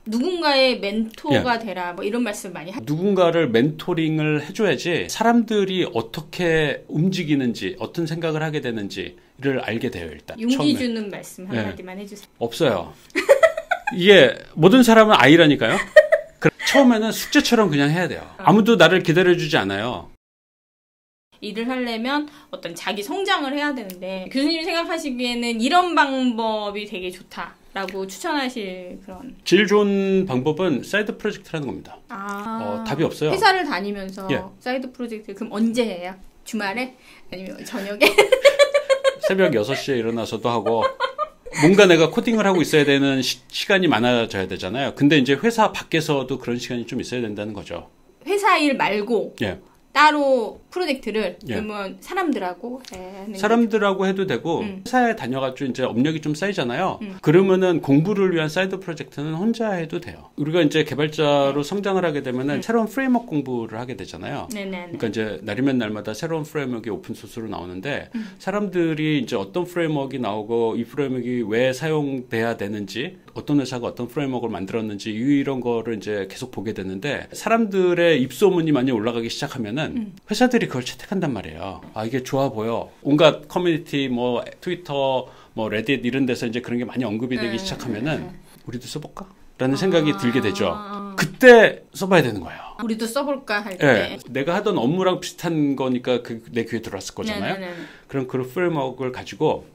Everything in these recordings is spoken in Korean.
누군가의 멘토가 되라 뭐 이런 말씀 많이 누군가를 멘토링을 해줘야지 사람들이 어떻게 움직이는지 어떤 생각을 하게 되는지를 알게 돼요. 일단 용기 처음에. 주는 말씀 한마디만 해주세요. 없어요. 이게 모든 사람은 아이라니까요. 처음에는 숙제처럼 그냥 해야 돼요. 아무도 나를 기다려주지 않아요. 일을 하려면 어떤 자기 성장을 해야 되는데 교수님이 생각하시기에는 이런 방법이 되게 좋다라고 추천하실 그런 제일 좋은 방법은 사이드 프로젝트라는 겁니다. 답이 없어요. 회사를 다니면서 사이드 프로젝트 그럼 언제 해요? 주말에? 아니면 저녁에? 새벽 6시에 일어나서도 하고 뭔가 내가 코딩을 하고 있어야 되는 시간이 많아져야 되잖아요. 근데 이제 회사 밖에서도 그런 시간이 좀 있어야 된다는 거죠. 회사 일 말고 따로 프로젝트를 그러면 사람들하고 사람들하고 해도 되고 회사에 다녀가지고 이제 업력이 좀 쌓이잖아요. 그러면은 공부를 위한 사이드 프로젝트는 혼자 해도 돼요. 우리가 이제 개발자로 성장을 하게 되면은 새로운 프레임워크 공부를 하게 되잖아요. 그러니까 이제 날이면 날마다 새로운 프레임워크가 오픈 소스로 나오는데 사람들이 이제 어떤 프레임워크가 나오고 이 프레임워크가 왜 사용돼야 되는지 어떤 회사가 어떤 프레임워크를 만들었는지 이런 거를 이제 계속 보게 되는데 사람들의 입소문이 많이 올라가기 시작하면은 회사들이 그걸 채택한단 말이에요. 아, 이게 좋아 보여. 온갖 커뮤니티, 뭐 트위터, 뭐 레딧 이런 데서 이제 그런 게 많이 언급이 되기 시작하면은 우리도 써볼까? 라는 생각이 들게 되죠. 그때 써봐야 되는 거예요. 우리도 써볼까 할 때. 내가 하던 업무랑 비슷한 거니까 내 귀에 들어왔을 거잖아요. 그럼 그 프레임워크를 가지고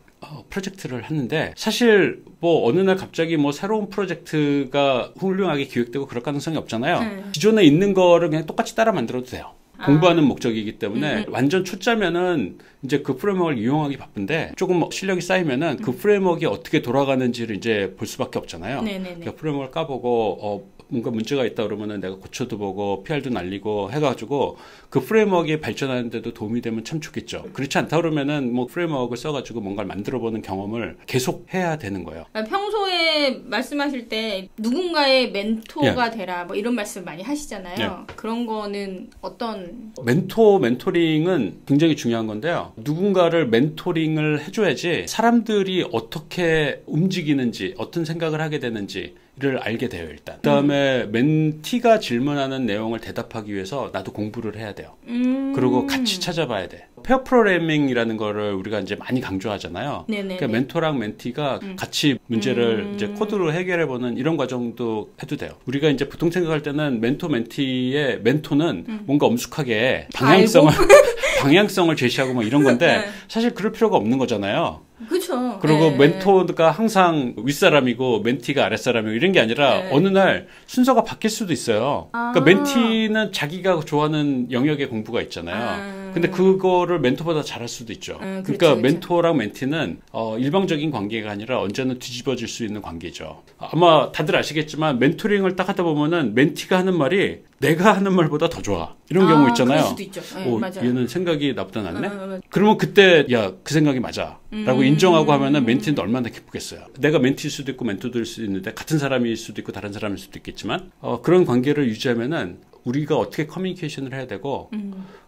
프로젝트를 하는데 사실 뭐 어느 날 갑자기 뭐 새로운 프로젝트가 훌륭하게 기획되고 그럴 가능성이 없잖아요. 기존에 있는 거를 그냥 똑같이 따라 만들어도 돼요. 공부하는 목적이기 때문에 완전 초짜면은 이제 그 프레임워크를 이용하기 바쁜데 조금 실력이 쌓이면은 그 프레임워크가 어떻게 돌아가는지를 이제 볼 수밖에 없잖아요. 그러니까 프레임워크를 까보고 뭔가 문제가 있다 그러면은 내가 고쳐도 보고 PR도 날리고 해가지고 그 프레임워크가 발전하는데도 도움이 되면 참 좋겠죠. 그렇지 않다 그러면은 뭐 프레임워크를 써가지고 뭔가를 만들어보는 경험을 계속 해야 되는 거예요. 평소에 말씀하실 때 누군가의 멘토가 되라 뭐 이런 말씀 많이 하시잖아요. 그런 거는 어떤 멘토링은 굉장히 중요한 건데요. 누군가를 멘토링을 해줘야지 사람들이 어떻게 움직이는지 어떤 생각을 하게 되는지를 알게 돼요. 일단 그다음에 멘티가 질문하는 내용을 대답하기 위해서 나도 공부를 해야 돼요. 그리고 같이 찾아봐야 돼. 페어 프로그래밍이라는 거를 우리가 이제 많이 강조하잖아요. 그러니까 멘토랑 멘티가 같이 문제를 이제 코드로 해결해보는 이런 과정도 해도 돼요. 우리가 이제 보통 생각할 때는 멘토 멘티의 멘토는 뭔가 엄숙하게 방향성을 제시하고 뭐 이런 건데 사실 그럴 필요가 없는 거잖아요. 그렇죠. 그리고 멘토가 항상 윗사람이고 멘티가 아랫사람이고 이런 게 아니라 어느 날 순서가 바뀔 수도 있어요. 그러니까 멘티는 자기가 좋아하는 영역의 공부가 있잖아요. 근데 그거를 멘토보다 잘할 수도 있죠. 그러니까 멘토랑 멘티는 일방적인 관계가 아니라 언제나 뒤집어질 수 있는 관계죠. 아마 다들 아시겠지만 멘토링을 딱 하다 보면은 멘티가 하는 말이 내가 하는 말보다 더 좋아. 이런 경우 있잖아요. 그럴 수도 있죠. 맞아요. 얘는 생각이 나보다 낫네? 그러면 그때 야, 그 생각이 맞아. 라고 인정하고 하면은 멘티는 얼마나 기쁘겠어요. 내가 멘티일 수도 있고 멘토일 수도 있는데 같은 사람일 수도 있고 다른 사람일 수도 있겠지만 그런 관계를 유지하면은 우리가 어떻게 커뮤니케이션을 해야 되고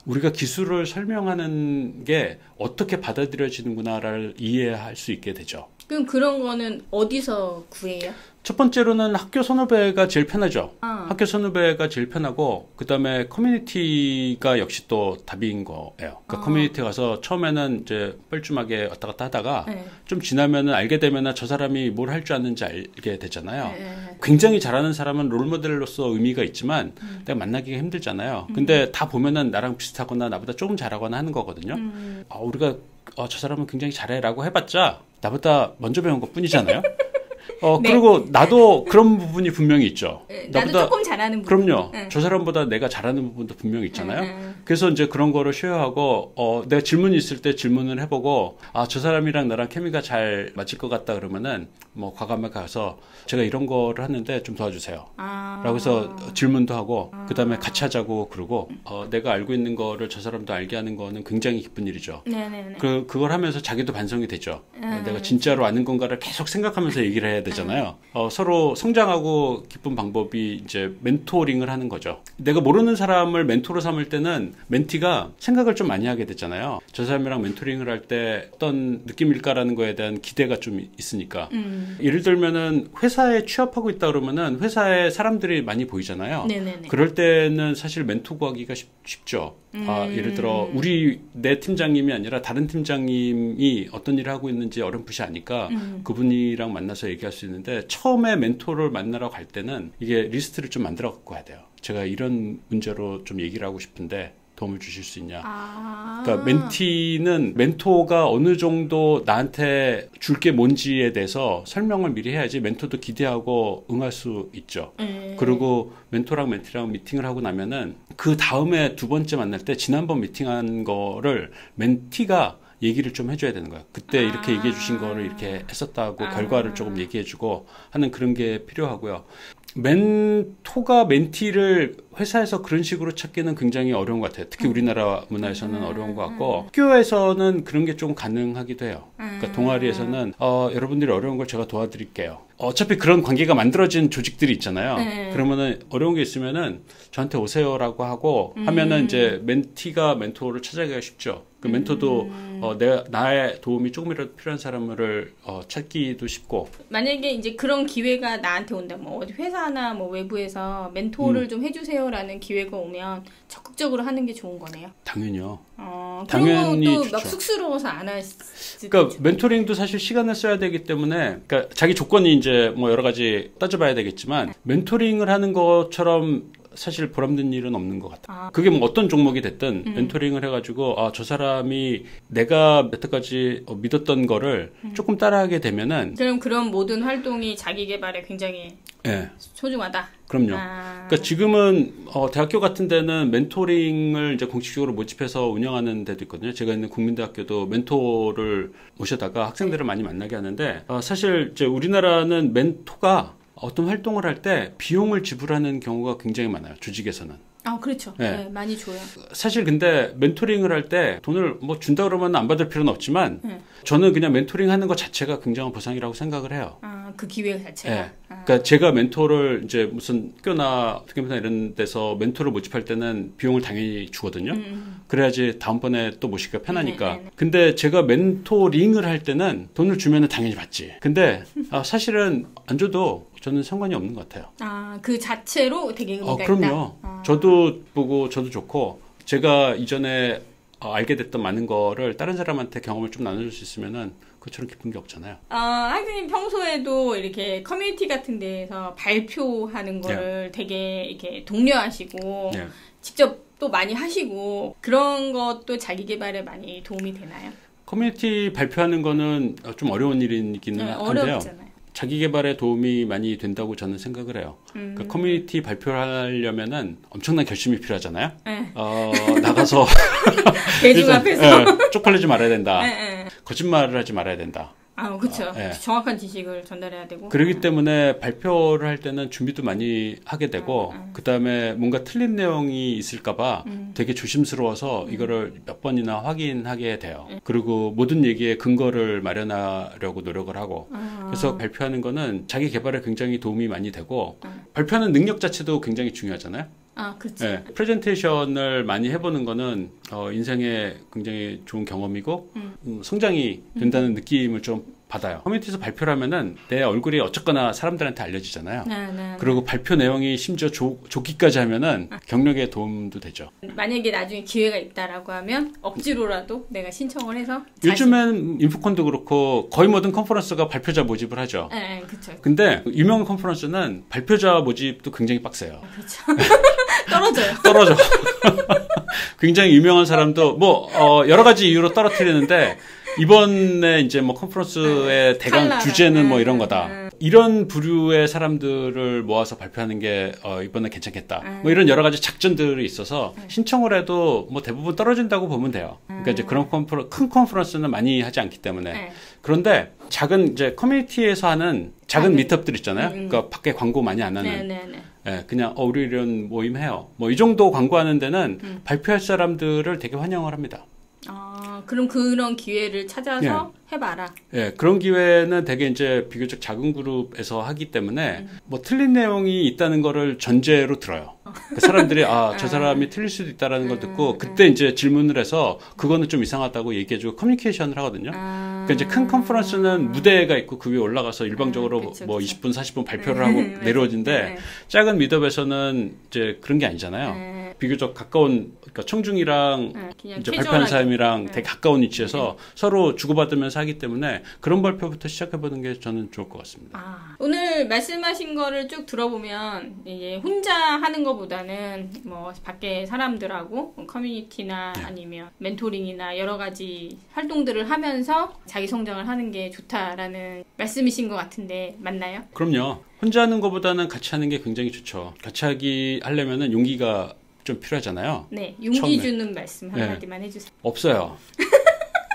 우리가 기술을 설명하는 게 어떻게 받아들여지는구나를 이해할 수 있게 되죠. 그럼 그런 거는 어디서 구해요? 첫 번째로는 학교 선후배가 제일 편하죠. 학교 선후배가 제일 편하고 그다음에 커뮤니티가 역시 또 답인 거예요. 그러니까 커뮤니티 가서 처음에는 이제 뻘쭘하게 왔다 갔다 하다가 좀 지나면은 알게 되면은 저 사람이 뭘 할 줄 아는지 알게 되잖아요. 굉장히 잘하는 사람은 롤모델로서 의미가 있지만 내가 만나기가 힘들잖아요. 근데 다 보면은 나랑 비슷하거나 나보다 조금 잘하거나 하는 거거든요. 우리가 저 사람은 굉장히 잘해라고 해봤자 나보다 먼저 배운 것 뿐이잖아요. 그리고 나도 그런 부분이 분명히 있죠. 나도 조금 잘하는 부분. 그럼요. 저 사람보다 내가 잘하는 부분도 분명히 있잖아요. 그래서 이제 그런 거를 쉐어하고, 내가 질문이 있을 때 질문을 해보고, 저 사람이랑 나랑 케미가 잘 맞을 것 같다 그러면은, 뭐, 과감하게 가서, 제가 이런 거를 하는데 좀 도와주세요. 라고 해서 질문도 하고, 그 다음에 같이 하자고 그러고, 내가 알고 있는 거를 저 사람도 알게 하는 거는 굉장히 기쁜 일이죠. 그걸 하면서 자기도 반성이 되죠. 내가 진짜로 아는 건가를 계속 생각하면서 얘기를 해야 되잖아요. 서로 성장하고 기쁜 방법이 이제 멘토링을 하는 거죠. 내가 모르는 사람을 멘토로 삼을 때는 멘티가 생각을 좀 많이 하게 되잖아요. 저 사람이랑 멘토링을 할 때 어떤 느낌일까라는 거에 대한 기대가 좀 있으니까. 예를 들면은 회사에 취업하고 있다 그러면은 회사에 사람들이 많이 보이잖아요. 네네네. 그럴 때는 사실 멘토 구하기가 쉽죠. 예를 들어 내 팀장님이 아니라 다른 팀장님이 어떤 일을 하고 있는지 어렴풋이 아니까 그분이랑 만나서 얘기할 수 있는데 처음에 멘토를 만나러 갈 때는 이게 리스트를 좀 만들어 갖고 가야 돼요. 제가 이런 문제로 좀 얘기를 하고 싶은데 도움을 주실 수 있냐. 그러니까 멘티는 멘토가 어느 정도 나한테 줄 게 뭔지에 대해서 설명을 미리 해야지 멘토도 기대하고 응할 수 있죠. 그리고 멘토랑 멘티랑 미팅을 하고 나면은 그 다음에 두 번째 만날 때 지난번 미팅한 거를 멘티가 얘기를 좀 해줘야 되는 거야. 그때 이렇게 얘기해 주신 거를 이렇게 했었다고 결과를 조금 얘기해 주고 하는 그런 게 필요하고요. 멘토가 멘티를 회사에서 그런 식으로 찾기는 굉장히 어려운 것 같아요. 특히 우리나라 문화에서는 어려운 것 같고 학교에서는 그런 게 좀 가능하기도 해요. 그러니까 동아리에서는 여러분들이 어려운 걸 제가 도와드릴게요. 어차피 그런 관계가 만들어진 조직들이 있잖아요. 그러면은 어려운 게 있으면은 저한테 오세요라고 하고 하면은 이제 멘티가 멘토를 찾아가기가 쉽죠. 그 멘토도 나의 도움이 조금이라도 필요한 사람을 찾기도 쉽고. 만약에 이제 그런 기회가 나한테 온다, 뭐 어디 회사나 뭐 외부에서 멘토를 좀 해주세요라는 기회가 오면 적극적으로 하는 게 좋은 거네요. 당연히요. 당연히 또 막 쑥스러워서 안 할 수도 그러니까 있죠. 멘토링도 사실 시간을 써야 되기 때문에, 그러니까 자기 조건이 이제 뭐 여러 가지 따져봐야 되겠지만 멘토링을 하는 것처럼 사실 보람된 일은 없는 것 같아요. 그게 뭐 어떤 종목이 됐든 멘토링을 해가지고 저 사람이 내가 여태까지 믿었던 거를 조금 따라하게 되면은 그럼 그런 모든 활동이 자기 개발에 굉장히 소중하다. 그럼요. 그러니까 지금은 대학교 같은 데는 멘토링을 이제 공식적으로 모집해서 운영하는 데도 있거든요. 제가 있는 국민대학교도 멘토를 모셔다가 학생들을 많이 만나게 하는데 사실 이제 우리나라는 멘토가 어떤 활동을 할 때 비용을 지불하는 경우가 굉장히 많아요. 조직에서는. 그렇죠. 네, 많이 줘요. 사실 근데 멘토링을 할 때 돈을 뭐 준다 그러면 안 받을 필요는 없지만 저는 그냥 멘토링 하는 것 자체가 굉장한 보상이라고 생각을 해요. 그 기회 자체가. 그러니까 제가 멘토를 이제 무슨 학교나 특히나 이런 데서 멘토를 모집할 때는 비용을 당연히 주거든요. 그래야지 다음번에 또 모시기가 편하니까. 근데 제가 멘토링을 할 때는 돈을 주면은 당연히 받지. 근데 사실은 안 줘도 저는 상관이 없는 것 같아요. 그 자체로 되게 의미가 그럼요. 있다. 저도 보고 저도 좋고 제가 이전에 알게 됐던 많은 거를 다른 사람한테 경험을 좀 나눠줄 수 있으면은 그처럼 기쁜 게 없잖아요. 학생님 평소에도 이렇게 커뮤니티 같은 데에서 발표하는 거를 되게 이렇게 독려하시고 직접 또 많이 하시고 그런 것도 자기 개발에 많이 도움이 되나요? 커뮤니티 발표하는 거는 좀 어려운 일이기는 한데요. 어렵잖아요. 자기 개발에 도움이 많이 된다고 저는 생각을 해요. 그러니까 커뮤니티 발표를 하려면은 엄청난 결심이 필요하잖아요. 나가서 대중 앞에서 쪽팔리지 말아야 된다. 거짓말을 하지 말아야 된다. 그렇죠. 정확한 지식을 전달해야 되고. 그렇기 때문에 발표를 할 때는 준비도 많이 하게 되고 그다음에 뭔가 틀린 내용이 있을까봐 되게 조심스러워서 이거를 몇 번이나 확인하게 돼요. 그리고 모든 얘기에 근거를 마련하려고 노력을 하고 그래서 발표하는 거는 자기 개발에 굉장히 도움이 많이 되고 발표하는 능력 자체도 굉장히 중요하잖아요. 그렇죠. 프레젠테이션을 많이 해보는 거는 인생에 굉장히 좋은 경험이고 성장이 된다는 느낌을 좀 받아요. 커뮤니티에서 발표를 하면은 내 얼굴이 어쨌거나 사람들한테 알려지잖아요. 그리고 발표 내용이 심지어 좋기까지 하면은 경력에 도움도 되죠. 만약에 나중에 기회가 있다라고 하면 억지로라도 내가 신청을 해서 요즘엔 인프콘도 그렇고 거의 모든 컨퍼런스가 발표자 모집을 하죠. 그렇죠. 근데 유명한 컨퍼런스는 발표자 모집도 굉장히 빡세요. 그렇죠. 떨어져. 굉장히 유명한 사람도 여러 가지 이유로 떨어뜨리는데 이번에 이제 뭐 컨퍼런스의 대강 주제는 뭐 이런 거다. 이런 부류의 사람들을 모아서 발표하는 게 이번에 괜찮겠다. 뭐 이런 여러 가지 작전들이 있어서 신청을 해도 뭐 대부분 떨어진다고 보면 돼요. 그러니까 이제 그런 큰 컨퍼런스는 많이 하지 않기 때문에. 그런데 작은 이제 커뮤니티에서 하는 작은 미트업들 있잖아요. 그러니까 밖에 광고 많이 안 하는. 그냥 우리 이런 모임 해요. 뭐 이 정도 광고하는 데는 발표할 사람들을 되게 환영을 합니다. 그럼 그런 기회를 찾아서 해봐라. 예, 그런 기회는 되게 이제 비교적 작은 그룹에서 하기 때문에 뭐 틀린 내용이 있다는 거를 전제로 들어요. 그 사람들이 저 사람이 틀릴 수도 있다라는 걸 듣고 그때 이제 질문을 해서 그거는 좀 이상하다고 얘기해주고 커뮤니케이션을 하거든요. 그러니까 이제 큰 컨퍼런스는 무대가 있고 그 위에 올라가서 일방적으로 그쵸, 뭐 그쵸. 20분, 40분 발표를 하고 내려오는데 작은 미드업에서는 이제 그런 게 아니잖아요. 비교적 가까운 그러니까 청중이랑 이제 발표하는 사람이랑 되게 가까운 위치에서 서로 주고받으면서 하기 때문에 그런 발표부터 시작해보는 게 저는 좋을 것 같습니다. 오늘 말씀하신 거를 쭉 들어보면 이제 혼자 하는 것보다는 뭐 밖에 사람들하고 커뮤니티나 아니면 멘토링이나 여러 가지 활동들을 하면서 자기 성장을 하는 게 좋다라는 말씀이신 것 같은데 맞나요? 그럼요. 혼자 하는 것보다는 같이 하는 게 굉장히 좋죠. 같이 하려면은 용기가 좀 필요하잖아요. 네, 용기 처음에. 주는 말씀 한마디만 해주세요. 없어요.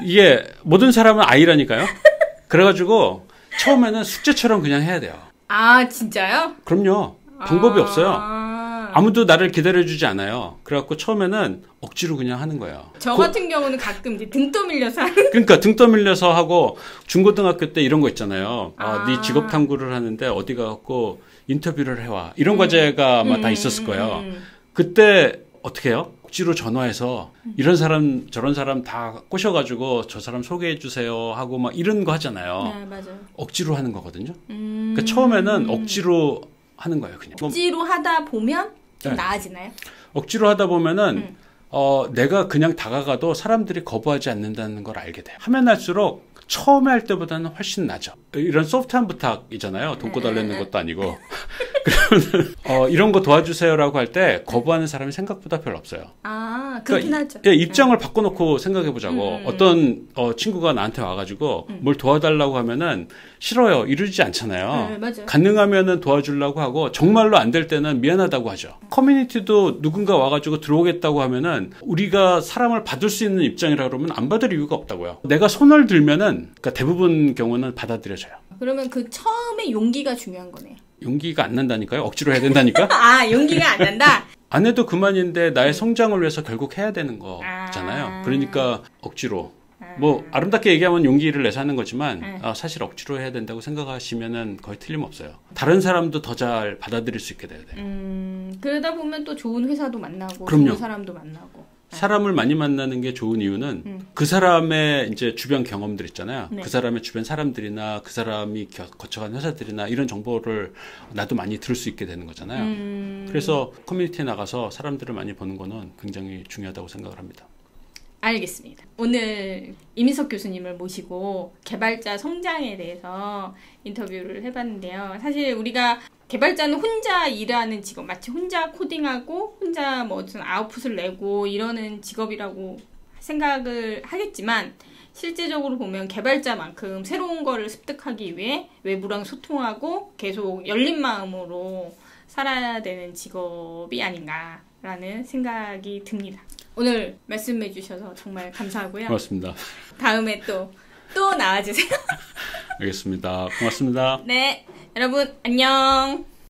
이게 모든 사람은 아이라니까요. 그래가지고 처음에는 숙제처럼 그냥 해야 돼요. 진짜요? 그럼요. 방법이 없어요. 아무도 나를 기다려주지 않아요. 그래갖고 처음에는 억지로 그냥 하는 거예요. 저 같은 경우는 가끔 이제 등 떠밀려서 하는. 그러니까 등 떠밀려서 하고 중고등학교 때 이런 거 있잖아요. 네 직업 탐구를 하는데 어디 가갖고 인터뷰를 해와. 이런 과제가 아마 다 있었을 거예요. 그때 어떻게 해요? 억지로 전화해서 이런 사람 저런 사람 다 꼬셔가지고 저 사람 소개해 주세요 하고 막 이런 거 하잖아요. 네, 맞아요. 억지로 하는 거거든요. 그러니까 처음에는 억지로 하는 거예요. 그냥. 억지로 하다 보면 좀 나아지나요? 억지로 하다 보면은 내가 그냥 다가가도 사람들이 거부하지 않는다는 걸 알게 돼요. 하면 할수록 처음에 할 때보다는 훨씬 나죠. 이런 소프트한 부탁이잖아요. 돈 꿔달라는 것도 아니고. 그러면 이런 거 도와주세요라고 할 때 거부하는 사람이 생각보다 별로 없어요. 그렇긴 그러니까 하죠. 입장을 바꿔놓고 생각해보자고. 어떤 친구가 나한테 와가지고 뭘 도와달라고 하면은 싫어요. 이러지 않잖아요. 맞아요. 가능하면은 도와주려고 하고 정말로 안 될 때는 미안하다고 하죠. 커뮤니티도 누군가 와가지고 들어오겠다고 하면은 우리가 사람을 받을 수 있는 입장이라 그러면 안 받을 이유가 없다고요. 내가 손을 들면은 그러니까 대부분 경우는 받아들여져요. 그러면 그 처음에 용기가 중요한 거네요. 용기가 안 난다니까요? 억지로 해야 된다니까? 용기가 안 난다? 안 해도 그만인데 나의 성장을 위해서 결국 해야 되는 거잖아요. 그러니까 억지로. 뭐 아름답게 얘기하면 용기를 내서 하는 거지만 사실 억지로 해야 된다고 생각하시면은 거의 틀림없어요. 다른 사람도 더 잘 받아들일 수 있게 돼야 돼요. 그러다 보면 또 좋은 회사도 만나고 그럼요. 좋은 사람도 만나고. 사람을 많이 만나는 게 좋은 이유는 그 사람의 이제 주변 경험들 있잖아요. 그 사람의 주변 사람들이나 그 사람이 거쳐간 회사들이나 이런 정보를 나도 많이 들을 수 있게 되는 거잖아요. 그래서 커뮤니티에 나가서 사람들을 많이 보는 거는 굉장히 중요하다고 생각을 합니다. 알겠습니다. 오늘 이민석 교수님을 모시고 개발자 성장에 대해서 인터뷰를 해봤는데요. 사실 우리가 개발자는 혼자 일하는 직업, 마치 혼자 코딩하고 혼자 뭐 무슨 아웃풋을 내고 이러는 직업이라고 생각을 하겠지만 실제적으로 보면 개발자만큼 새로운 거를 습득하기 위해 외부랑 소통하고 계속 열린 마음으로 살아야 되는 직업이 아닌가라는 생각이 듭니다. 오늘 말씀해 주셔서 정말 감사하고요. 고맙습니다. 다음에 또 나와주세요. 알겠습니다. 고맙습니다. 네, 여러분 안녕.